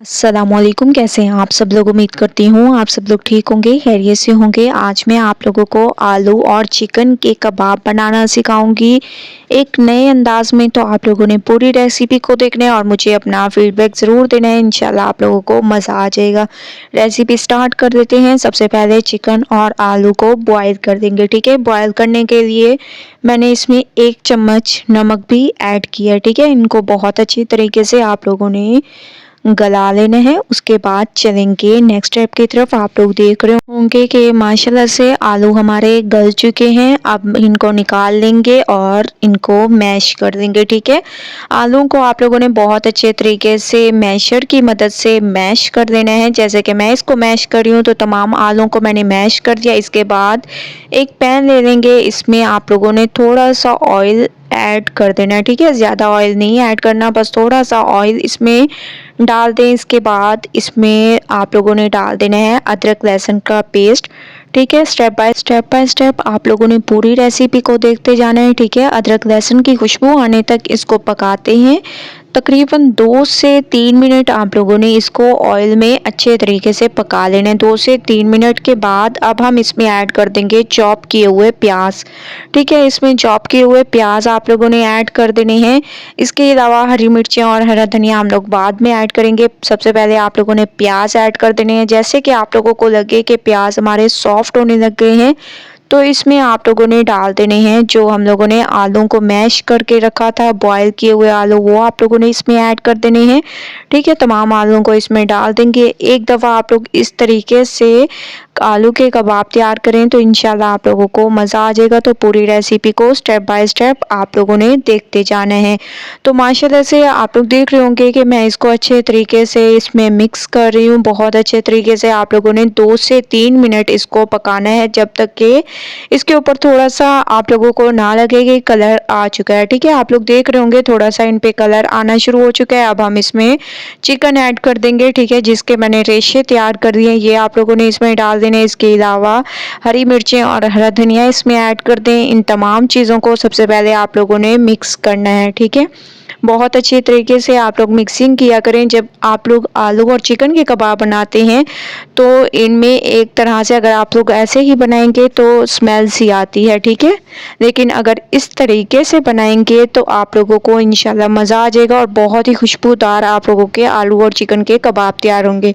अस्सलामुअलैकुम। कैसे हैं आप सब लोग? उम्मीद करती हूँ आप सब लोग ठीक होंगे, खैरियत से होंगे। आज मैं आप लोगों को आलू और चिकन के कबाब बनाना सिखाऊंगी एक नए अंदाज में। तो आप लोगों ने पूरी रेसिपी को देखना है और मुझे अपना फीडबैक ज़रूर देना है। इंशाल्लाह आप लोगों को मज़ा आ जाएगा। रेसिपी स्टार्ट कर देते हैं। सबसे पहले चिकन और आलू को बॉयल कर देंगे। ठीक है, बॉयल करने के लिए मैंने इसमें 1 चम्मच नमक भी ऐड किया है। ठीक है, इनको बहुत अच्छी तरीके से आप लोगों ने गला लेना है। उसके बाद चलेंगे नेक्स्ट स्टेप की तरफ। आप लोग देख रहे होंगे कि माशाल्लाह से आलू हमारे गल चुके हैं। अब इनको निकाल लेंगे और इनको मैश कर देंगे। ठीक है, आलू को आप लोगों ने बहुत अच्छे तरीके से मैशर की मदद से मैश कर देना है। जैसे कि मैं इसको मैश कर रही हूँ, तो तमाम आलू को मैंने मैश कर दिया। इसके बाद एक पैन ले लेंगे। इसमें आप लोगों ने थोड़ा सा ऑयल ऐड कर देना है। ठीक है, ज़्यादा ऑयल नहीं ऐड करना, बस थोड़ा सा ऑयल इसमें डाल दें। इसके बाद इसमें आप लोगों ने डाल देना है अदरक लहसुन का पेस्ट। ठीक है, स्टेप बाय स्टेप आप लोगों ने पूरी रेसिपी को देखते जाना है। ठीक है, अदरक लहसुन की खुशबू आने तक इसको पकाते हैं। तकरीबन 2 से 3 मिनट आप लोगों ने इसको ऑयल में अच्छे तरीके से पका लेना है। 2 से 3 मिनट के बाद अब हम इसमें ऐड कर देंगे चॉप किए हुए प्याज। ठीक है, इसमें चॉप किए हुए प्याज आप लोगों ने ऐड कर देने हैं। इसके अलावा हरी मिर्चें और हरा धनिया हम लोग बाद में ऐड करेंगे। सबसे पहले आप लोगों ने प्याज ऐड कर देने हैं। जैसे कि आप लोगों को लगे कि प्याज हमारे सॉफ्ट होने लग गए हैं, तो इसमें आप लोगों ने डाल देने हैं जो हम लोगों ने आलू को मैश करके रखा था, बॉयल किए हुए आलू, वो आप लोगों ने इसमें ऐड कर देने हैं। ठीक है, तमाम आलू को इसमें डाल देंगे। एक दफ़ा आप लोग इस तरीके से आलू के कबाब तैयार करें तो इंशाल्लाह आप लोगों को मज़ा आ जाएगा। तो पूरी रेसिपी को स्टेप बाय स्टेप आप लोगों ने देखते जाना है। तो माशाल्लाह से आप लोग देख रहे होंगे कि मैं इसको अच्छे तरीके से इसमें मिक्स कर रही हूँ। बहुत अच्छे तरीके से आप लोगों ने 2 से 3 मिनट इसको पकाना है, जब तक कि इसके ऊपर थोड़ा सा आप लोगों को ना लगे कि कलर आ चुका है। ठीक है, आप लोग देख रहे होंगे थोड़ा सा इन पे कलर आना शुरू हो चुका है। अब हम इसमें चिकन ऐड कर देंगे। ठीक है, जिसके मैंने रेशे तैयार कर दिए हैं, ये आप लोगों ने इसमें डाल देने। इसके अलावा हरी मिर्चें और हरा धनिया इसमें ऐड कर दें। इन तमाम चीज़ों को सबसे पहले आप लोगों ने मिक्स करना है। ठीक है, बहुत अच्छे तरीके से आप लोग मिक्सिंग किया करें। जब आप लोग आलू और चिकन के कबाब बनाते हैं तो इनमें एक तरह से अगर आप लोग ऐसे ही बनाएंगे तो स्मेल सी आती है। ठीक है, लेकिन अगर इस तरीके से बनाएंगे तो आप लोगों को इंशाल्लाह मज़ा आ जाएगा और बहुत ही खुशबूदार आप लोगों के आलू और चिकन के कबाब तैयार होंगे।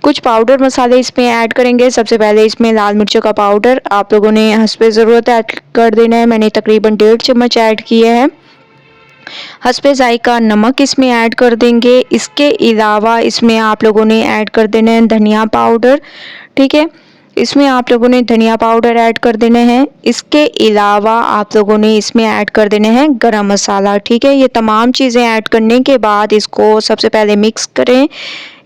कुछ पाउडर मसाले इसमें ऐड करेंगे। सबसे पहले इसमें लाल मिर्चों का पाउडर आप लोगों ने हस्बे ज़रूरत ऐड कर देना है। मैंने तकरीबन 1.5 चम्मच ऐड किया है। हस्बे जायका नमक इसमें ऐड कर देंगे। इसके अलावा इसमें आप लोगों ने ऐड कर देना है धनिया पाउडर। ठीक है, इसमें आप लोगों ने धनिया पाउडर ऐड कर देना है। इसके अलावा आप लोगों ने इसमें ऐड कर देना है गरम मसाला। ठीक है, ये तमाम चीज़ें ऐड करने के बाद इसको सबसे पहले मिक्स करें।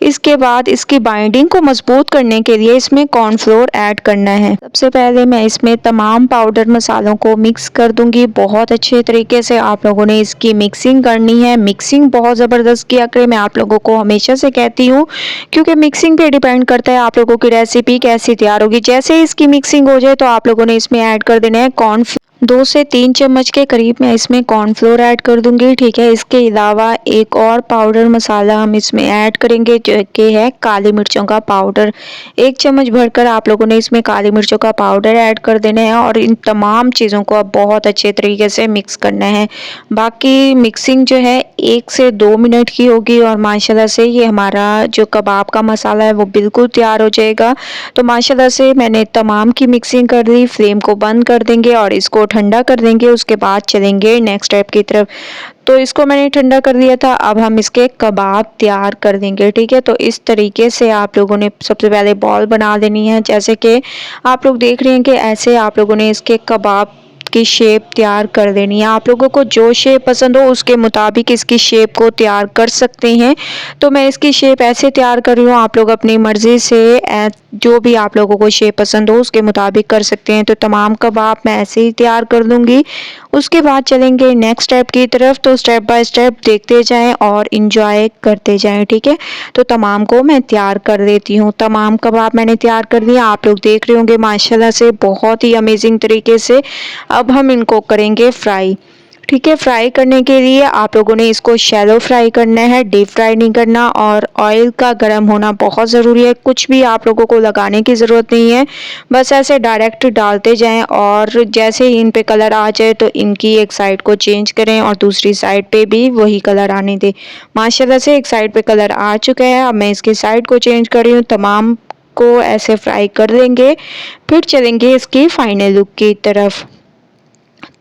इसके बाद इसकी बाइंडिंग को मजबूत करने के लिए इसमें कॉर्नफ्लोर ऐड करना है। सबसे पहले मैं इसमें तमाम पाउडर मसालों को मिक्स कर दूंगी। बहुत अच्छे तरीके से आप लोगों ने इसकी मिक्सिंग करनी है। मिक्सिंग बहुत ज़बरदस्त किया करें, मैं आप लोगों को हमेशा से कहती हूँ, क्योंकि मिक्सिंग पे डिपेंड करता है आप लोगों की रेसिपी कैसी तैयार होगी। जैसे ही इसकी मिक्सिंग हो जाए तो आप लोगों ने इसमें ऐड कर देना है कॉर्न। 2 से 3 चम्मच के करीब मैं इसमें कॉर्नफ्लोर ऐड कर दूंगी। ठीक है, इसके अलावा एक और पाउडर मसाला हम इसमें ऐड करेंगे जो कि है काली मिर्चों का पाउडर। 1 चम्मच भरकर आप लोगों ने इसमें काली मिर्चों का पाउडर ऐड कर देना है और इन तमाम चीज़ों को अब बहुत अच्छे तरीके से मिक्स करना है। बाकी मिक्सिंग जो है 1 से 2 मिनट की होगी और माशाल्लाह से ये हमारा जो कबाब का मसाला है वो बिल्कुल तैयार हो जाएगा। तो माशाल्लाह से मैंने तमाम की मिक्सिंग कर दी। फ्लेम को बंद कर देंगे और इसको ठंडा कर देंगे। उसके बाद चलेंगे नेक्स्ट स्टेप की तरफ। तो इसको मैंने ठंडा कर दिया था। अब हम इसके कबाब तैयार कर देंगे। ठीक है, तो इस तरीके से आप लोगों ने सबसे पहले बॉल बना देनी है। जैसे कि आप लोग देख रहे हैं कि ऐसे आप लोगों ने इसके कबाब की शेप तैयार कर देनी है। आप लोगों को जो शेप पसंद हो उसके मुताबिक इसकी शेप को तैयार कर सकते हैं। तो मैं इसकी शेप ऐसे तैयार कर रही हूँ, आप लोग अपनी मर्ज़ी से जो भी आप लोगों को शेप पसंद हो उसके मुताबिक कर सकते हैं। तो तमाम कबाब मैं ऐसे ही तैयार कर दूँगी। उसके बाद चलेंगे नेक्स्ट स्टेप की तरफ। तो स्टेप बाय स्टेप देखते जाएं और इंजॉय करते जाएं। ठीक है, तो तमाम को मैं तैयार कर देती हूँ। तमाम कबाब मैंने तैयार कर दिया, आप लोग देख रहे होंगे माशाल्लाह से बहुत ही अमेजिंग तरीके से। अब हम इनको करेंगे फ्राई। ठीक है, फ्राई करने के लिए आप लोगों ने इसको शैलो फ्राई करना है, डीप फ्राई नहीं करना। और ऑयल का गर्म होना बहुत ज़रूरी है, कुछ भी आप लोगों को लगाने की ज़रूरत नहीं है, बस ऐसे डायरेक्ट डालते जाएं और जैसे ही इन पे कलर आ जाए तो इनकी एक साइड को चेंज करें और दूसरी साइड पे भी वही कलर आने दें। माशाल्लाह से एक साइड पे कलर आ चुका है, अब मैं इसकी साइड को चेंज कर रही हूँ। तमाम को ऐसे फ्राई कर लेंगे, फिर चलेंगे इसकी फाइनल लुक की तरफ।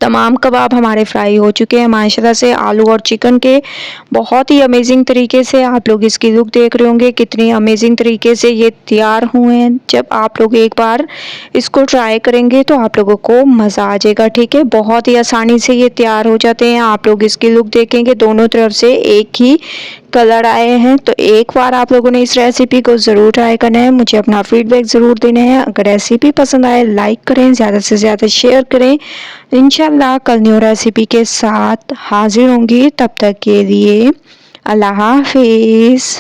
तमाम कबाब हमारे फ्राई हो चुके हैं माशाल्लाह से, आलू और चिकन के बहुत ही अमेजिंग तरीके से। आप लोग इसकी लुक देख रहे होंगे कितनी अमेजिंग तरीके से ये तैयार हुए हैं। जब आप लोग एक बार इसको ट्राई करेंगे तो आप लोगों को मज़ा आ जाएगा। ठीक है, बहुत ही आसानी से ये तैयार हो जाते हैं। आप लोग इसकी लुक देखेंगे दोनों तरफ से एक ही कलर आए हैं। तो एक बार आप लोगों ने इस रेसिपी को ज़रूर ट्राई करना है, मुझे अपना फीडबैक ज़रूर देना है। अगर रेसिपी पसंद आए लाइक करें, ज़्यादा से ज़्यादा शेयर करें। इंशाल्लाह कल न्यू रेसिपी के साथ हाजिर होंगी, तब तक के लिए अल्लाह हाफिज़।